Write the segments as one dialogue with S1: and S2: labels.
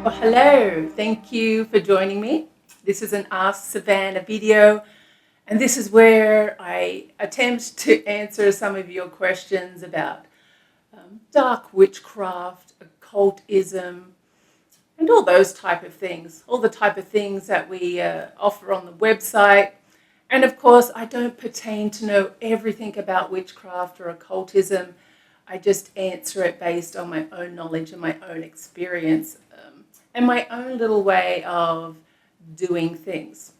S1: Well, hello. Thank you for joining me. This is an Ask Savannah video, and this is where I attempt to answer some of your questions about dark witchcraft, occultism, and all those type of things, all the type of things that we offer on the website. And of course, I don't pertain to know everything about witchcraft or occultism. I just answer it based on my own knowledge and my own experience and my own little way of doing things.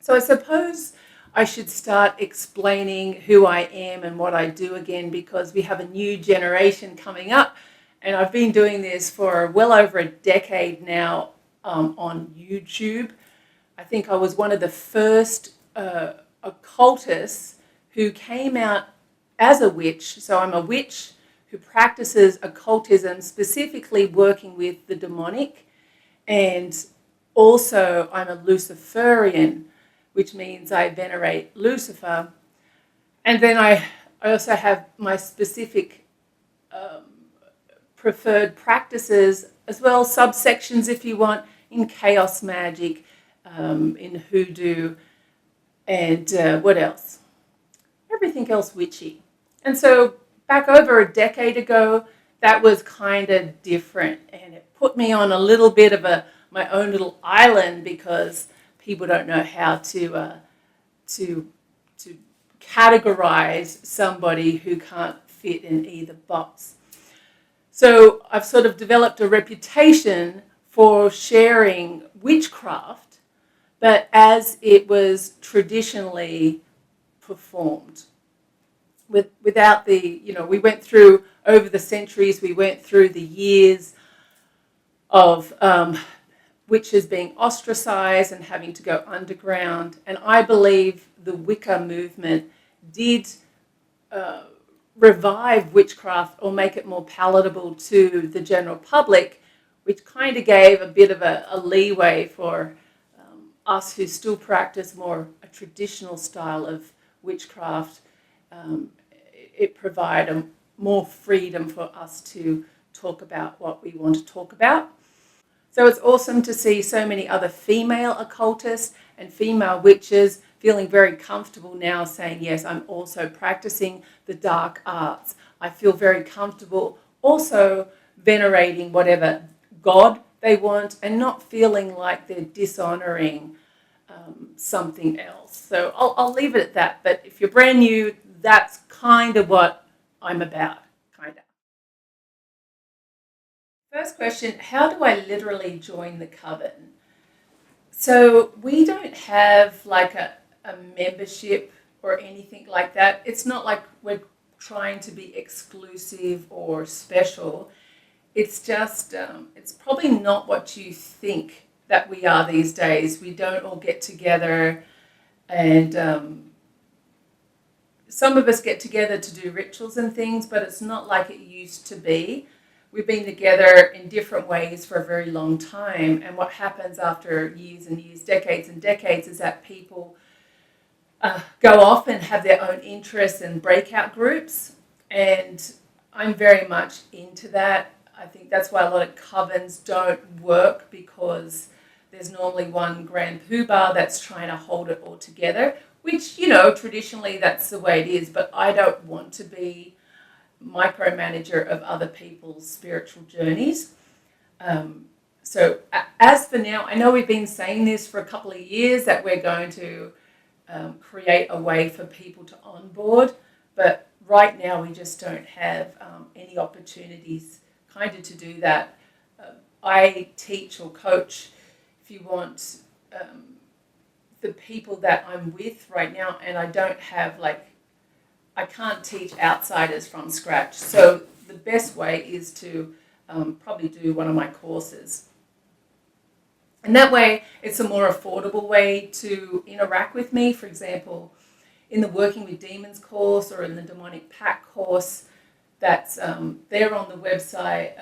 S1: So I suppose I should start explaining who I am and what I do again, because we have a new generation coming up, and I've been doing this for well over a decade now on YouTube. I think I was one of the first occultists who came out as a witch. So I'm a witch who practices occultism, specifically working with the demonic. And also I'm a Luciferian, which means I venerate Lucifer. And then I also have my specific preferred practices as well, subsections if you want, in chaos magic, in hoodoo, and what else? Everything else witchy. And so back over a decade ago, that was kind of different, and it put me on a little bit of my own little island, because people don't know how to categorize somebody who can't fit in either box. So I've sort of developed a reputation for sharing witchcraft, but as it was traditionally performed. Without the, we went through, over the centuries, we went through the years of witches being ostracized and having to go underground. And I believe the Wicca movement did revive witchcraft, or make it more palatable to the general public, which kind of gave a bit of a leeway for us who still practice more a traditional style of witchcraft. It provided more freedom for us to talk about what we want to talk about. So it's awesome to see so many other female occultists and female witches feeling very comfortable now saying, yes, I'm also practicing the dark arts. I feel very comfortable also venerating whatever god they want and not feeling like they're dishonoring something else. So I'll leave it at that. But if you're brand new, that's kind of what I'm about, kind of. First question, how do I literally join the Coven? So we don't have like a membership or anything like that. It's not like we're trying to be exclusive or special. It's just, it's probably not what you think that we are these days. We don't all get together, and some of us get together to do rituals and things, but it's not like it used to be. We've been together in different ways for a very long time, and what happens after years and years, decades and decades, is that people go off and have their own interests and breakout groups, and I'm very much into that. I think that's why a lot of covens don't work, because there's normally one grand poobah that's trying to hold it all together, which, traditionally that's the way it is, but I don't want to be micromanager of other people's spiritual journeys. So as for now, I know we've been saying this for a couple of years, that we're going to create a way for people to onboard, but right now we just don't have any opportunities kind of to do that. I teach or coach, if you want, the people that I'm with right now, and I don't have I can't teach outsiders from scratch. So the best way is to probably do one of my courses. And that way it's a more affordable way to interact with me. For example, in the Working with Demons course or in the Demonic Pact course, that's there on the website,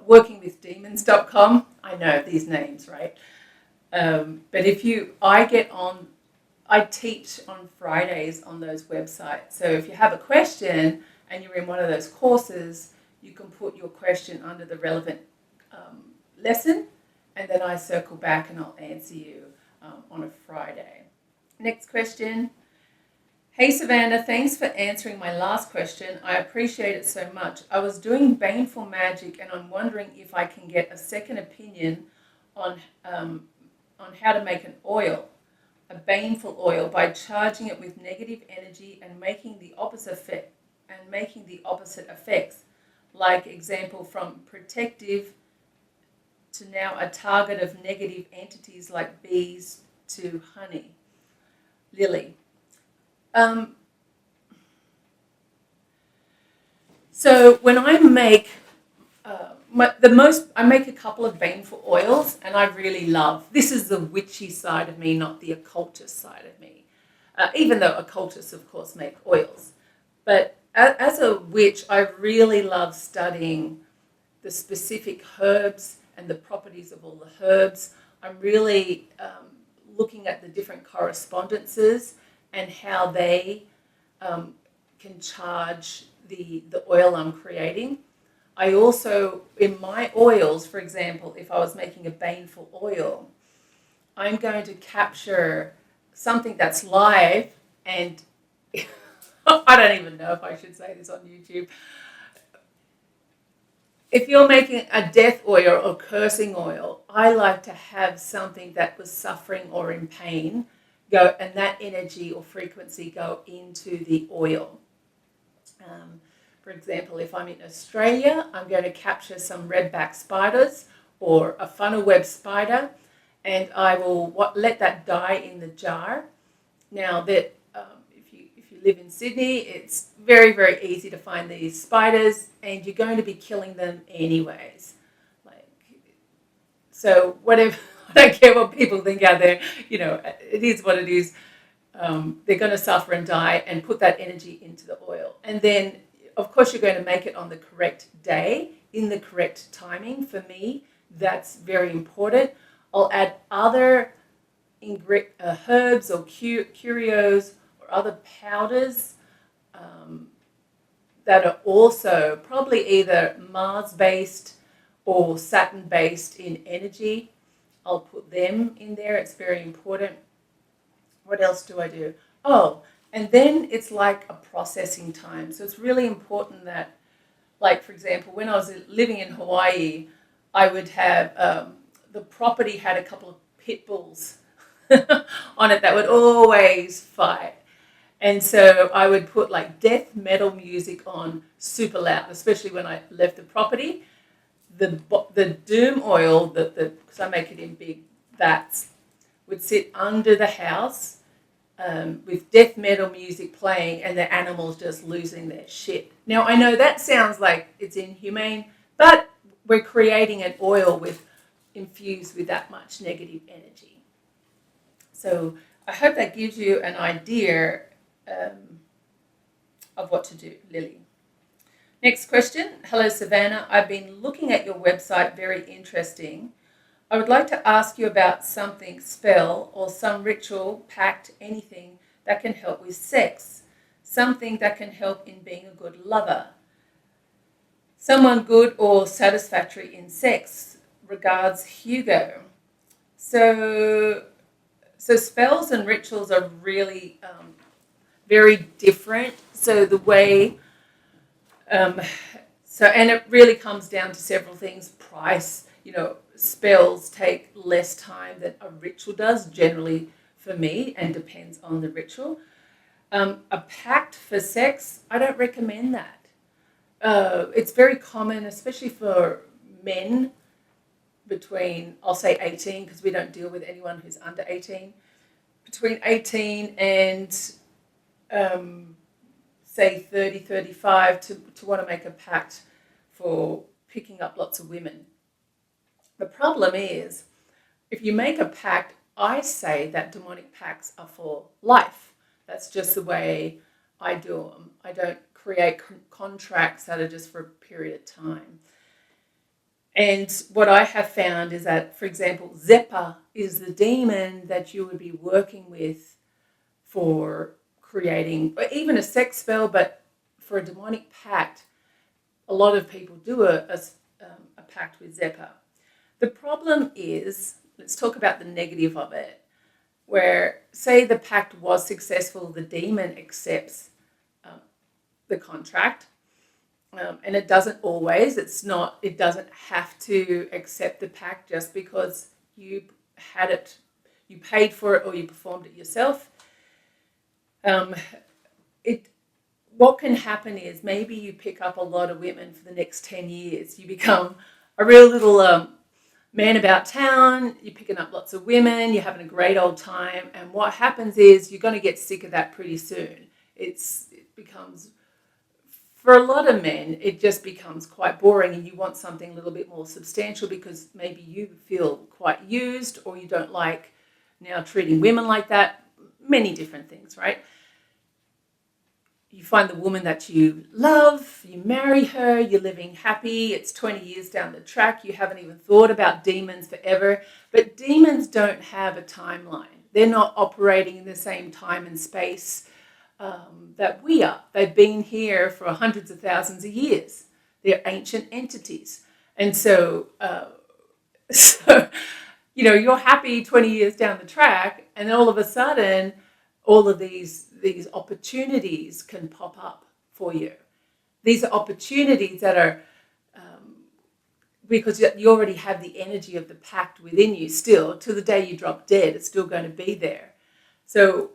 S1: workingwithdemons.com. I know these names, right? But I teach on Fridays on those websites. So if you have a question and you're in one of those courses, you can put your question under the relevant lesson, and then I circle back and I'll answer you on a Friday. Next question. Hey Savannah, thanks for answering my last question. I appreciate it so much. I was doing Baneful magic and I'm wondering if I can get a second opinion on how to make an oil, a Baneful oil, by charging it with negative energy and making the opposite effects. Like example, from protective to now a target of negative entities like bees to honey. Lily. So when I make I make a couple of Baneful oils, and I really love. This is the witchy side of me, not the occultist side of me. Even though occultists, of course, make oils, but as a witch, I really love studying the specific herbs and the properties of all the herbs. I'm really looking at the different correspondences and how they can charge the oil I'm creating. I also, in my oils, for example, if I was making a Baneful oil, I'm going to capture something that's live, and I don't even know if I should say this on YouTube. If you're making a death oil or cursing oil, I like to have something that was suffering or in pain go, and that energy or frequency go into the oil. For example, if I'm in Australia, I'm going to capture some redback spiders or a funnel web spider, and I will let that die in the jar. Now that if you live in Sydney, it's very, very easy to find these spiders, and you're going to be killing them anyways. So whatever, I don't care what people think out there, it is what it is. They're going to suffer and die, and put that energy into the oil. And then, of course, you're going to make it on the correct day, in the correct timing. For me, that's very important. I'll add other herbs or curios or other powders that are also probably either Mars-based or Saturn-based in energy. I'll put them in there. It's very important. What else do I do? Oh, and then it's like a processing time. So it's really important that, like, for example, when I was living in Hawaii, I would have, the property had a couple of pit bulls on it that would always fight. And so I would put like death metal music on super loud, especially when I left the property. The doom oil, because I make it in big vats, would sit under the house with death metal music playing, and the animals just losing their shit. Now, I know that sounds like it's inhumane, but we're creating an oil infused with that much negative energy. So I hope that gives you an idea of what to do, Lily. Next question. Hello, Savannah. I've been looking at your website. Very interesting. I would like to ask you about something, spell or some ritual, pact, anything that can help with sex. Something that can help in being a good lover. Someone good or satisfatory in sex. Regards, Hugo. So spells and rituals are really very different. So the way, and it really comes down to several things. Price, spells take less time than a ritual does, generally for me, and depends on the ritual. A pact for sex, I don't recommend that. It's very common, especially for men between, I'll say 18, because we don't deal with anyone who's under 18, between 18 and say 30, 35 to want to make a pact for picking up lots of women. The problem is, if you make a pact, I say that demonic pacts are for life. That's just the way I do them. I don't create contracts that are just for a period of time. And what I have found is that, for example, Zeppa is the demon that you would be working with for creating, or even a sex spell, but for a demonic pact, a lot of people do a pact with Zeppa. The problem is, let's talk about the negative of it, where say the pact was successful, the demon accepts the contract, and it doesn't always. It doesn't have to accept the pact just because you had it, you paid for it, or you performed it yourself. What can happen is maybe you pick up a lot of women for the next 10 years. You become a real little man about town. You're picking up lots of women. You're having a great old time. And what happens is you're going to get sick of that pretty soon. It becomes, for a lot of men, it just becomes quite boring, and you want something a little bit more substantial because maybe you feel quite used, or you don't like now treating women like that. Many different things, right? You find the woman that you love, you marry her, you're living happy, it's 20 years down the track, you haven't even thought about demons forever. But demons don't have a timeline. They're not operating in the same time and space that we are. They've been here for hundreds of thousands of years. They're ancient entities. And so you're happy 20 years down the track, and all of a sudden, all of these opportunities can pop up for you. These are opportunities that are because you already have the energy of the pact within you still. To the day you drop dead, it's still going to be there. So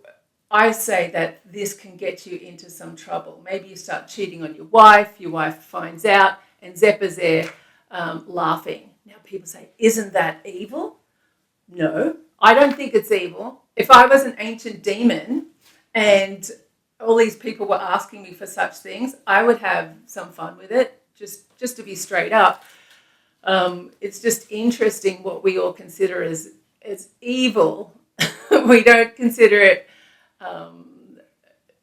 S1: I say that this can get you into some trouble. Maybe you start cheating on your wife finds out, and Zeppa's there laughing. Now people say, isn't that evil? No, I don't think it's evil. If I was an ancient demon and all these people were asking me for such things, I would have some fun with it, just to be straight up. It's just interesting what we all consider as evil. We don't consider it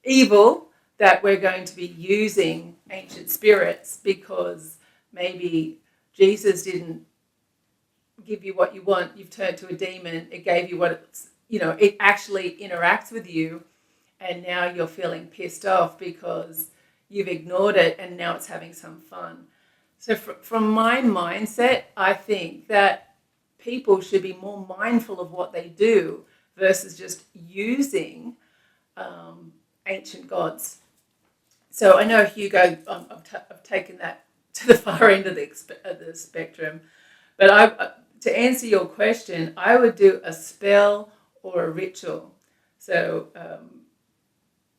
S1: evil that we're going to be using ancient spirits because maybe Jesus didn't give you what you want. You've turned to a demon. It gave you what it actually interacts with you. And now you're feeling pissed off because you've ignored it and now it's having some fun. So from my mindset, I think that people should be more mindful of what they do versus just using ancient gods. So I know, Hugo, I've taken that to the far end of the spectrum. But to answer your question, I would do a spell or a ritual. So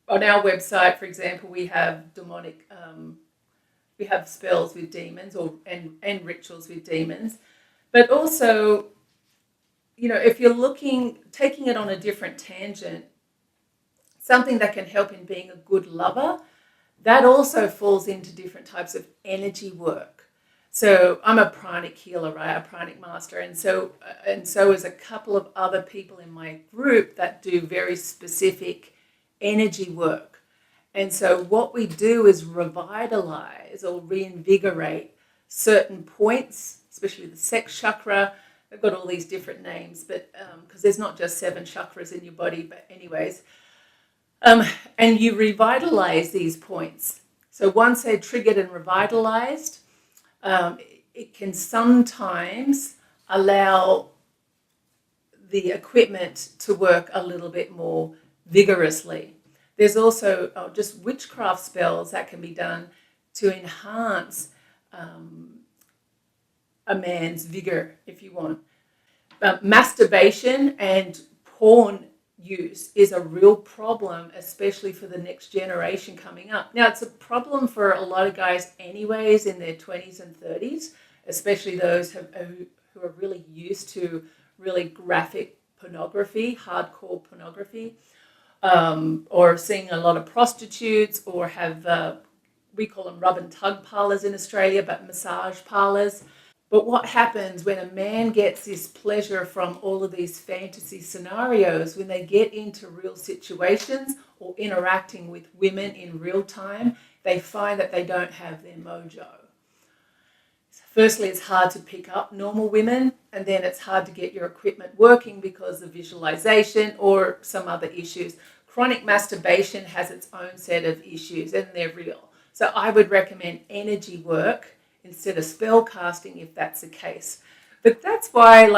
S1: on our website, for example, we have demonic, we have spells with demons and rituals with demons. But also, if you're taking it on a different tangent, something that can help in being a good lover, that also falls into different types of energy work. So I'm a pranic healer, right? A pranic master. And so is a couple of other people in my group that do very specific energy work. And so what we do is revitalize or reinvigorate certain points, especially the sex chakra. They've got all these different names, but because there's not just 7 chakras in your body, but anyways. And you revitalize these points. So once they're triggered and revitalized, it can sometimes allow the equipment to work a little bit more vigorously. There's also just witchcraft spells that can be done to enhance a man's vigor, if you want. Masturbation and porn use is a real problem, especially for the next generation coming up. Now, it's a problem for a lot of guys anyways in their 20s and 30s, especially those who are really used to really graphic pornography, hardcore pornography, or seeing a lot of prostitutes, or have, we call them rub and tug parlors in Australia, but massage parlors. But what happens when a man gets this pleasure from all of these fantasy scenarios, when they get into real situations or interacting with women in real time, they find that they don't have their mojo. Firstly, it's hard to pick up normal women, and then it's hard to get your equipment working because of visualization or some other issues. Chronic masturbation has its own set of issues, and they're real. So I would recommend energy work instead of spell casting if that's the case. But that's why,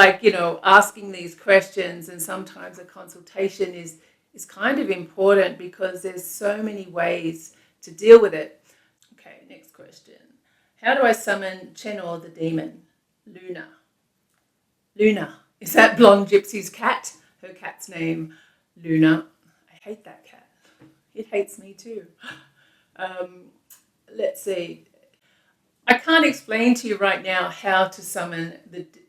S1: asking these questions and sometimes a consultation is kind of important, because there's so many ways to deal with it. Okay, next question. How do I summon Chenor the demon? Luna. Luna. Is that blonde gypsy's cat? Her cat's name, Luna. I hate that cat. It hates me too. Let's see. I can't explain to you right now how to summon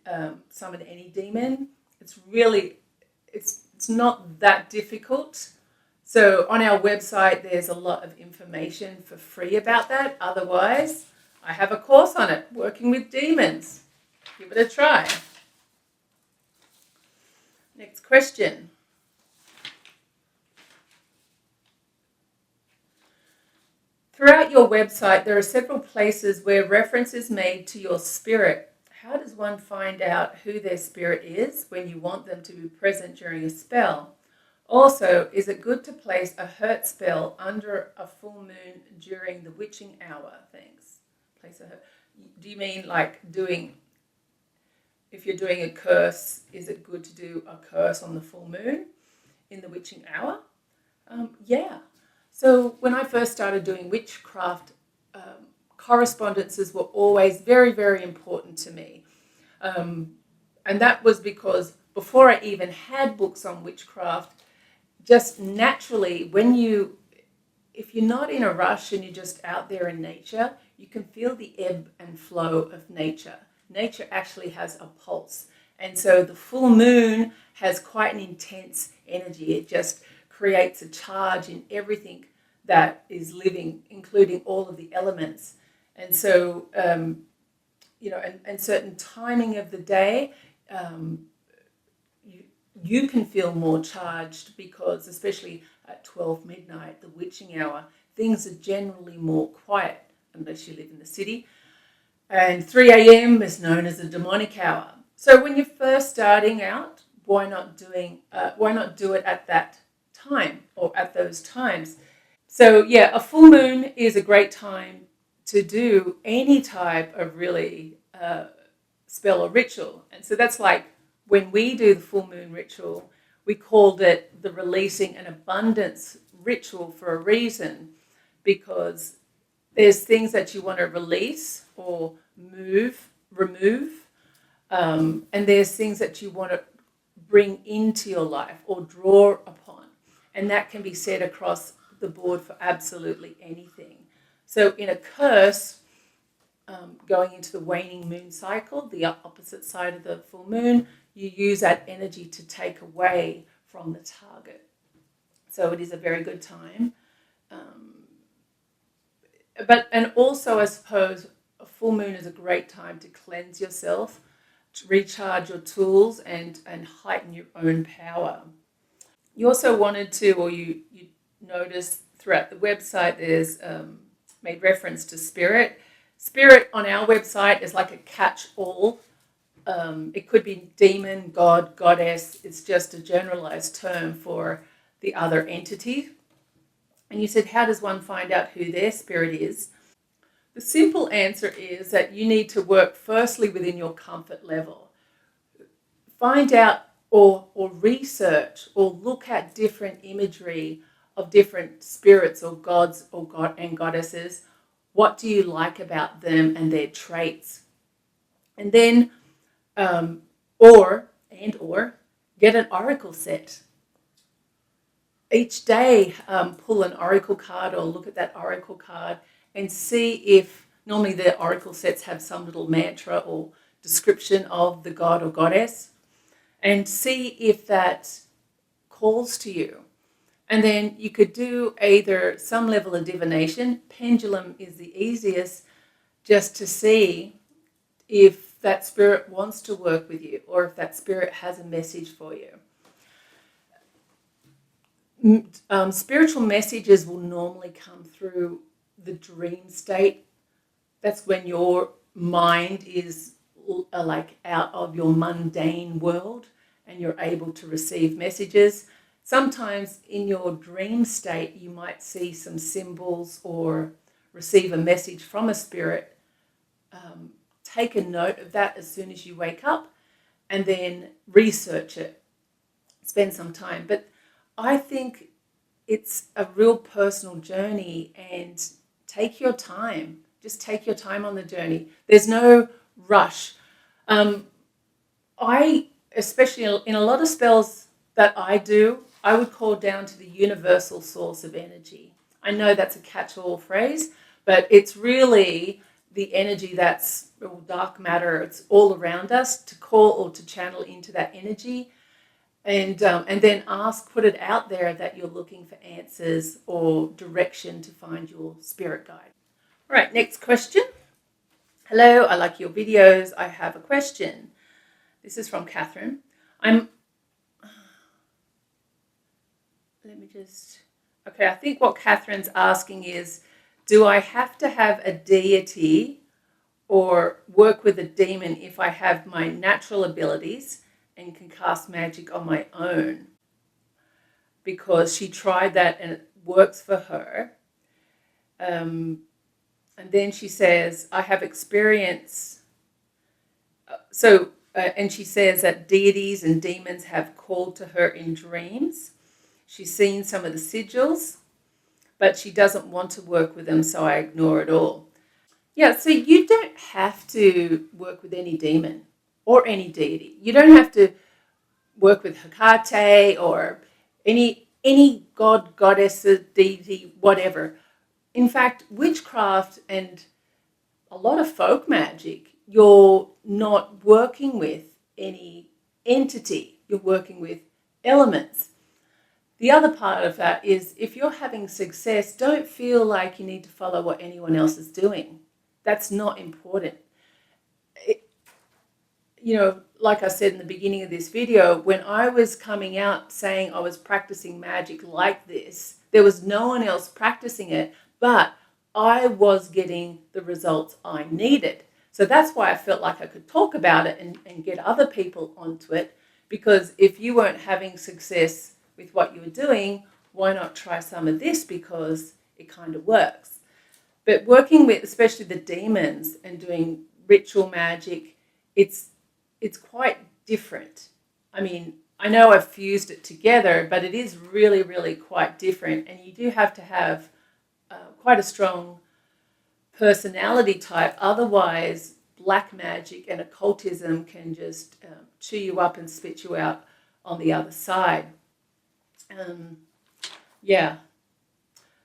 S1: any demon. It's not that difficult. So on our website, there's a lot of information for free about that. Otherwise, I have a course on it, working with demons. Give it a try. Next question. Throughout your website, there are several places where reference is made to your spirit. How does one find out who their spirit is when you want them to be present during a spell? Also, is it good to place a hurt spell under a full moon during the witching hour? Thanks. Do you mean if you're doing a curse, is it good to do a curse on the full moon in the witching hour? Yeah. So when I first started doing witchcraft, correspondences were always very, very important to me. And that was because before I even had books on witchcraft, just naturally, if you're not in a rush and you're just out there in nature, you can feel the ebb and flow of nature. Nature actually has a pulse. And so the full moon has quite an intense energy. It just creates a charge in everything that is living, including all of the elements. And so, and certain timing of the day, you can feel more charged, because especially at 12 midnight, the witching hour, things are generally more quiet unless you live in the city. And 3 a.m. is known as the demonic hour. So when you're first starting out, why not do it at that time or at those times? So yeah, a full moon is a great time to do any type of really spell or ritual. And so that's like when we do the full moon ritual, we called it the releasing an abundance ritual for a reason, because there's things that you want to release or remove, and there's things that you want to bring into your life or draw upon. And that can be said across the board for absolutely anything. So in a curse, going into the waning moon cycle, the opposite side of the full moon, you use that energy to take away from the target. So it is a very good time. And also, I suppose, a full moon is a great time to cleanse yourself, to recharge your tools and heighten your own power. You also wanted to, or you noticed throughout the website, there's made reference to spirit. Spirit on our website is like a catch-all. It could be demon, god, goddess. It's just a generalized term for the other entity. And you said, how does one find out who their spirit is? The simple answer is that you need to work firstly within your comfort level. Find out or research or look at different imagery of different spirits or gods or god and goddesses. What do you like about them and their traits? And then, or get an oracle set. Each day, pull an oracle card or look at that oracle card and see if, normally the oracle sets have some little mantra or description of the god or goddess, and see if that calls to you. And then you could do either some level of divination. Pendulum is the easiest, just to see if that spirit wants to work with you or if that spirit has a message for you. Spiritual messages will normally come through the dream state. That's when your mind is like out of your mundane world and you're able to receive messages. Sometimes in your dream state, you might see some symbols or receive a message from a spirit, take a note of that as soon as you wake up and then research it. Spend some time. But I think it's a real personal journey, and take your time. Just take your time on the journey. There's no rush. Especially in a lot of spells that I do, I would call down to the universal source of energy. I know that's a catch-all phrase, but it's really the energy that's dark matter. It's all around us, to call or to channel into that energy, and then put it out there that you're looking for answers or direction to find your spirit guide. All right, next question. Hello, I like your videos. I have a question. This is from Catherine. I think what Catherine's asking is, do I have to have a deity or work with a demon if I have my natural abilities and can cast magic on my own? Because she tried that and it works for her. And then she says, I have experience. And she says that deities and demons have called to her in dreams. She's seen some of the sigils, but she doesn't want to work with them, so I ignore it all. Yeah, so you don't have to work with any demon or any deity. You don't have to work with Hecate or any god, goddess, deity, whatever. In fact, witchcraft and a lot of folk magic, you're not working with any entity. You're working with elements. The other part of that is, if you're having success, don't feel like you need to follow what anyone else is doing. That's not important. Like I said in the beginning of this video, when I was coming out saying I was practicing magic like this, there was no one else practicing it, but I was getting the results I needed. So that's why I felt like I could talk about it and get other people onto it, because if you weren't having success with what you were doing, why not try some of this, because it kind of works. But working with especially the demons and doing ritual magic, it's quite different. I mean, I know I've fused it together, but it is really, really quite different. And you do have to have quite a strong personality type. Otherwise, black magic and occultism can just chew you up and spit you out on the other side.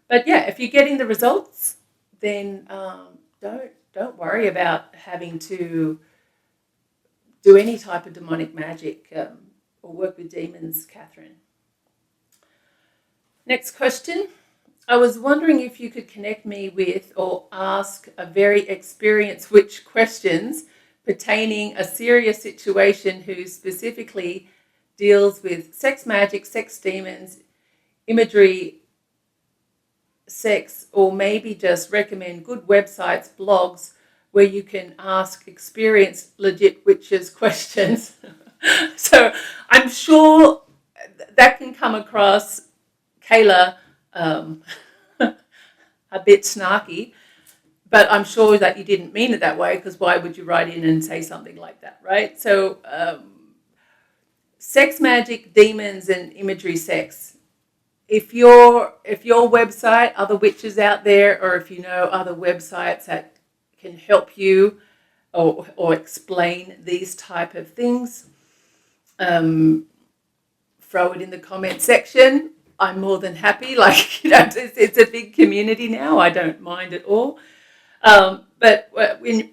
S1: But if you're getting the results, then don't worry about having to do any type of demonic magic or work with demons, Catherine. Next question. I was wondering if you could connect me with or ask a very experienced witch questions pertaining a serious situation who specifically deals with sex magic, sex demons, imagery, sex, or maybe just recommend good websites, blogs, where you can ask experienced, legit witches questions. So I'm sure that can come across, Kayla, a bit snarky, but I'm sure that you didn't mean it that way, because why would you write in and say something like that, right? So sex magic, demons, and imagery sex. If your website, other witches out there, or if you know other websites that can help you or explain these type of things, throw it in the comment section. I'm more than happy. It's a big community now. I don't mind at all. But when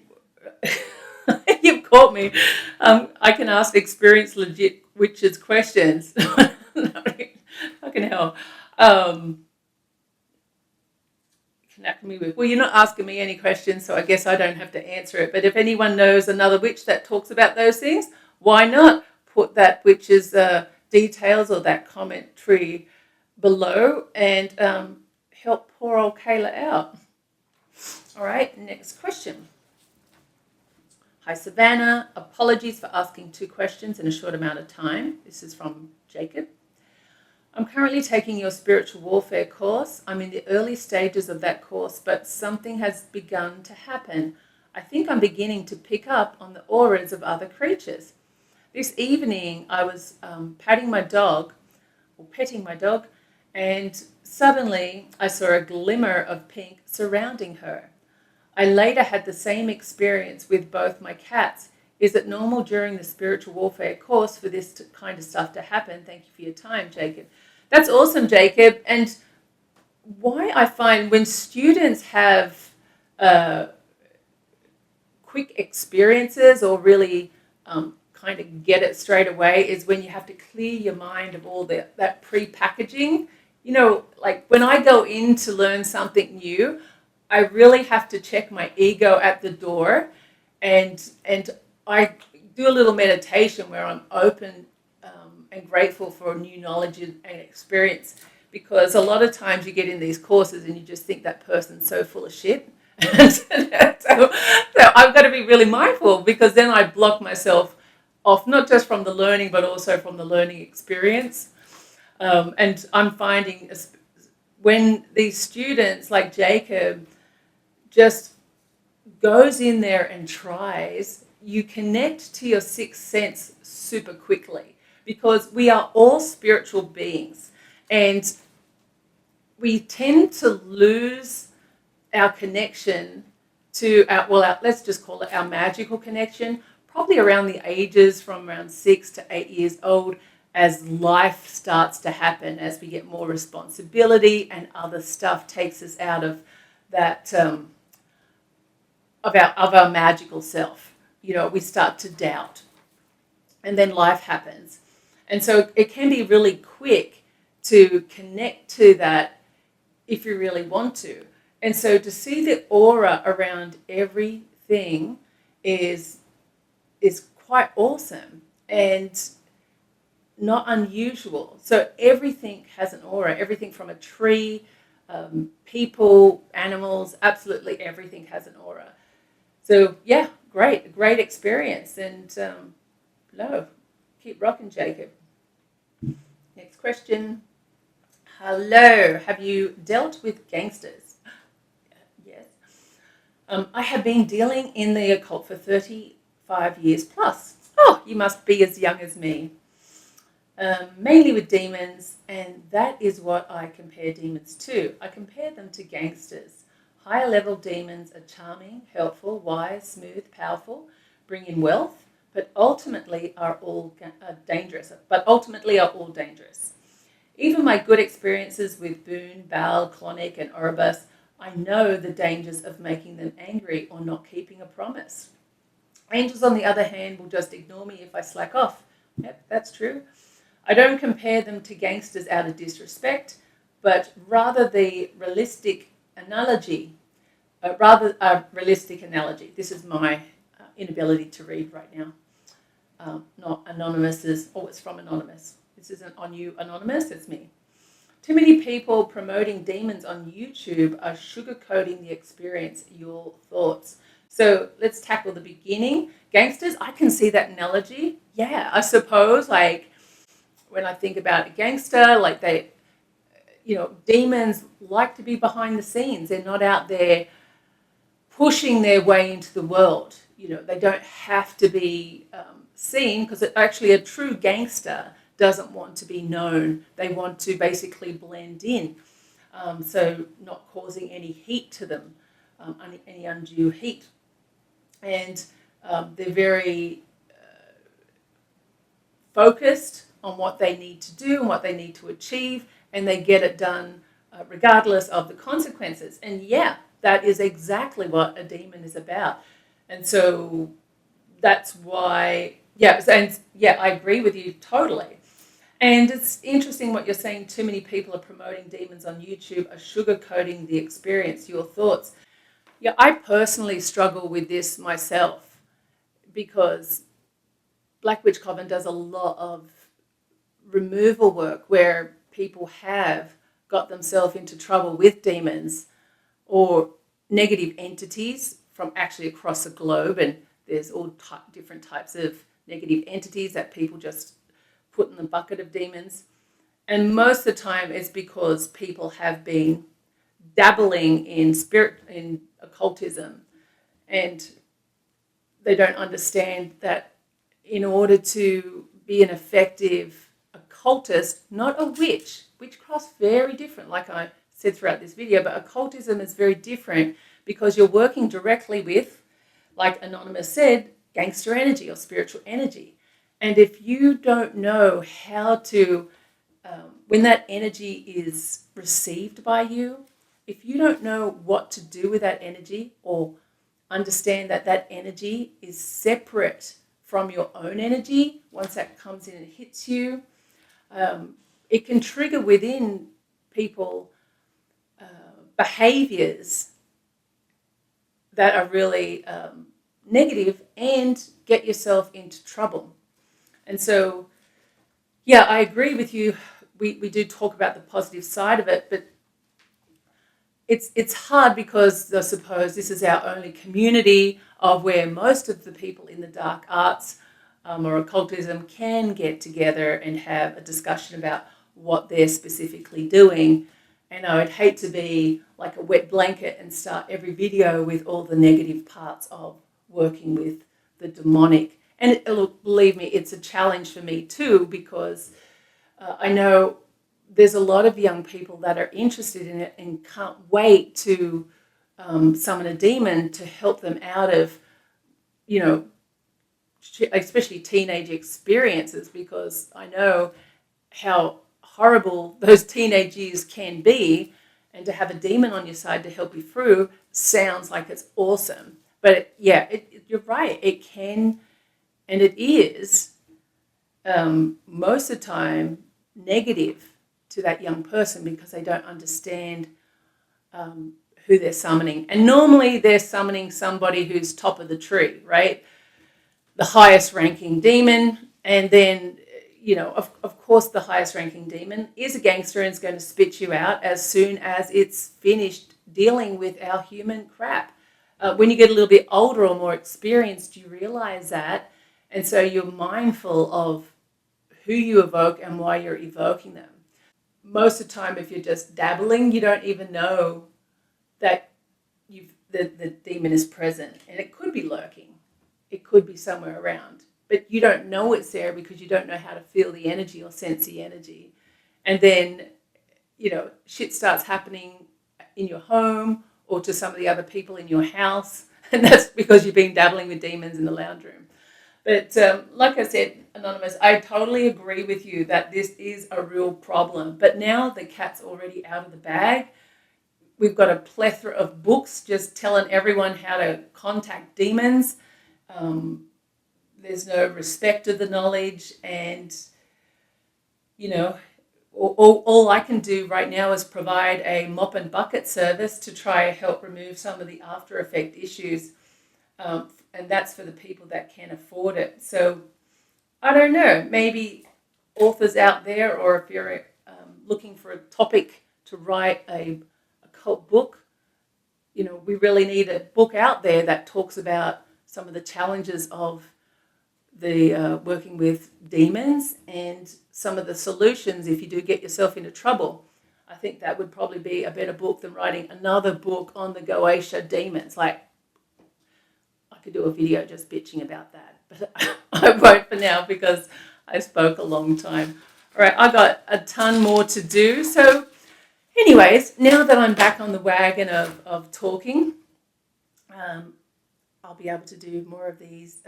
S1: you've caught me, I can ask experienced, legit witches questions. Fucking hell. Connect me with. Well, you're not asking me any questions, so I guess I don't have to answer it. But if anyone knows another witch that talks about those things, why not put that witch's details or that commentary below and help poor old Kayla out. All right, next question. Hi, Savannah. Apologies for asking 2 questions in a short amount of time. This is from Jacob. I was wondering if you could connect me with or ask a very experienced witch questions pertaining a serious situation who specifically deals with sex magic, sex demons, imagery, sex, or maybe just recommend good websites, blogs, where you can ask experienced, legit witches questions. All right, next question. I'm currently taking your spiritual warfare course. I'm in the early stages of that course, but something has begun to happen. I think I'm beginning to pick up on the auras of other creatures. This evening, I was petting my dog, and suddenly I saw a glimmer of pink surrounding her. I later had the same experience with both my cats. Is it normal during the spiritual warfare course for this kind of stuff to happen? Thank you for your time, Jacob. That's awesome, Jacob. And why I find when students have quick experiences or really kind of get it straight away is when you have to clear your mind of all that pre-packaging. You know, like when I go in to learn something new, I really have to check my ego at the door, and I do a little meditation where I'm open and grateful for new knowledge and experience, because a lot of times you get in these courses and you just think that person's so full of shit. so I've got to be really mindful, because then I block myself off, not just from the learning, but also from the learning experience. And I'm finding when these students like Jacob just goes in there and tries, you connect to your sixth sense super quickly, because we are all spiritual beings, and we tend to lose our connection to let's just call it our magical connection, probably around the ages from around 6 to 8 years old, as life starts to happen, as we get more responsibility and other stuff takes us out of that of our magical self. You know, we start to doubt, and then life happens. And so it can be really quick to connect to that if you really want to. And so to see the aura around everything is quite awesome and not unusual. So everything has an aura, everything from a tree, people, animals, absolutely everything has an aura. So yeah, great experience. And keep rocking, Jacob. Next question. Hello, have you dealt with gangsters? Yes. I have been dealing in the occult for 35 years plus. Oh, you must be as young as me. Mainly with demons, and that is what I compare demons to. I compare them to gangsters. Higher level demons are charming, helpful, wise, smooth, powerful, bring in wealth, but ultimately are all dangerous. Even my good experiences with Boone, Baal, Clonic, and Oribus, I know the dangers of making them angry or not keeping a promise. Angels, on the other hand, will just ignore me if I slack off. Yep, that's true. I don't compare them to gangsters out of disrespect, but rather a realistic analogy. This is my inability to read right now. Not Anonymous's. Oh, it's from Anonymous. This isn't on you, Anonymous. It's me. Too many people promoting demons on YouTube are sugarcoating the experience. Your thoughts? So let's tackle the beginning. Gangsters, I can see that analogy. Yeah, I suppose, like, when I think about a gangster, like demons like to be behind the scenes. They're not out there pushing their way into the world. They don't have to be seen, because actually a true gangster doesn't want to be known. They want to basically blend in, so not causing any heat to them, any undue heat. And they're very focused on what they need to do and what they need to achieve, and they get it done regardless of the consequences. And yeah, that is exactly what a demon is about. And so that's why, I agree with you totally. And it's interesting what you're saying. Too many people are promoting demons on YouTube, are sugarcoating the experience. Your thoughts? Yeah, I personally struggle with this myself, because Black Witch Coven does a lot of removal work where people have got themselves into trouble with demons or negative entities from actually across the globe. And there's all different types of negative entities that people just put in the bucket of demons. And most of the time it's because people have been dabbling in occultism, and they don't understand that in order to be an effective occultist, not a witch, witchcraft's very different, like I said throughout this video, but occultism is very different because you're working directly with, like Anonymous said, gangster energy or spiritual energy. And if you don't know how to, when that energy is received by you, if you don't know what to do with that energy, or understand that that energy is separate from your own energy, once that comes in and hits you, it can trigger within people behaviors that are really negative and get yourself into trouble. And so, yeah, I agree with you. We do talk about the positive side of it, but it's hard because I suppose this is our only community of where most of the people in the dark arts or occultism can get together and have a discussion about what they're specifically doing. And I would hate to be like a wet blanket and start every video with all the negative parts of working with the demonic. And believe me, it's a challenge for me too, because I know there's a lot of young people that are interested in it and can't wait to summon a demon to help them out of, especially teenage experiences, because I know how horrible those teenage years can be, and to have a demon on your side to help you through sounds like it's awesome. But you're right, it can, and it is most of the time negative to that young person because they don't understand who they're summoning. And normally they're summoning somebody who's top of the tree, right? The highest ranking demon. And then, of course, the highest ranking demon is a gangster and is going to spit you out as soon as it's finished dealing with our human crap. When you get a little bit older or more experienced, you realize that. And so you're mindful of who you evoke and why you're evoking them. Most of the time, if you're just dabbling, you don't even know that the demon is present. And it could be lurking. It could be somewhere around. But you don't know it's there because you don't know how to feel the energy or sense the energy. And then, shit starts happening in your home or to some of the other people in your house. And that's because you've been dabbling with demons in the lounge room. But like I said, Anonymous, I totally agree with you that this is a real problem. But now the cat's already out of the bag. We've got a plethora of books just telling everyone how to contact demons. There's no respect of the knowledge. And, all I can do right now is provide a mop and bucket service to try and help remove some of the after effect issues. And that's for the people that can afford it. So I don't know, maybe authors out there, or if you're looking for a topic to write a occult book, we really need a book out there that talks about some of the challenges of the working with demons and some of the solutions if you do get yourself into trouble. I think that would probably be a better book than writing another book on the Goetia demons. Like, I could do a video just bitching about that, but I won't for now because I spoke a long time. All right, I got a ton more to do. So anyways, now that I'm back on the wagon of talking, I'll be able to do more of these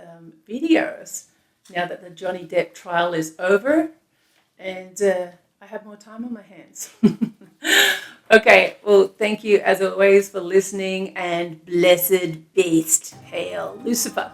S1: videos now that the Johnny Depp trial is over and I have more time on my hands. Okay, well, thank you as always for listening, and blessed beast, hail Lucifer.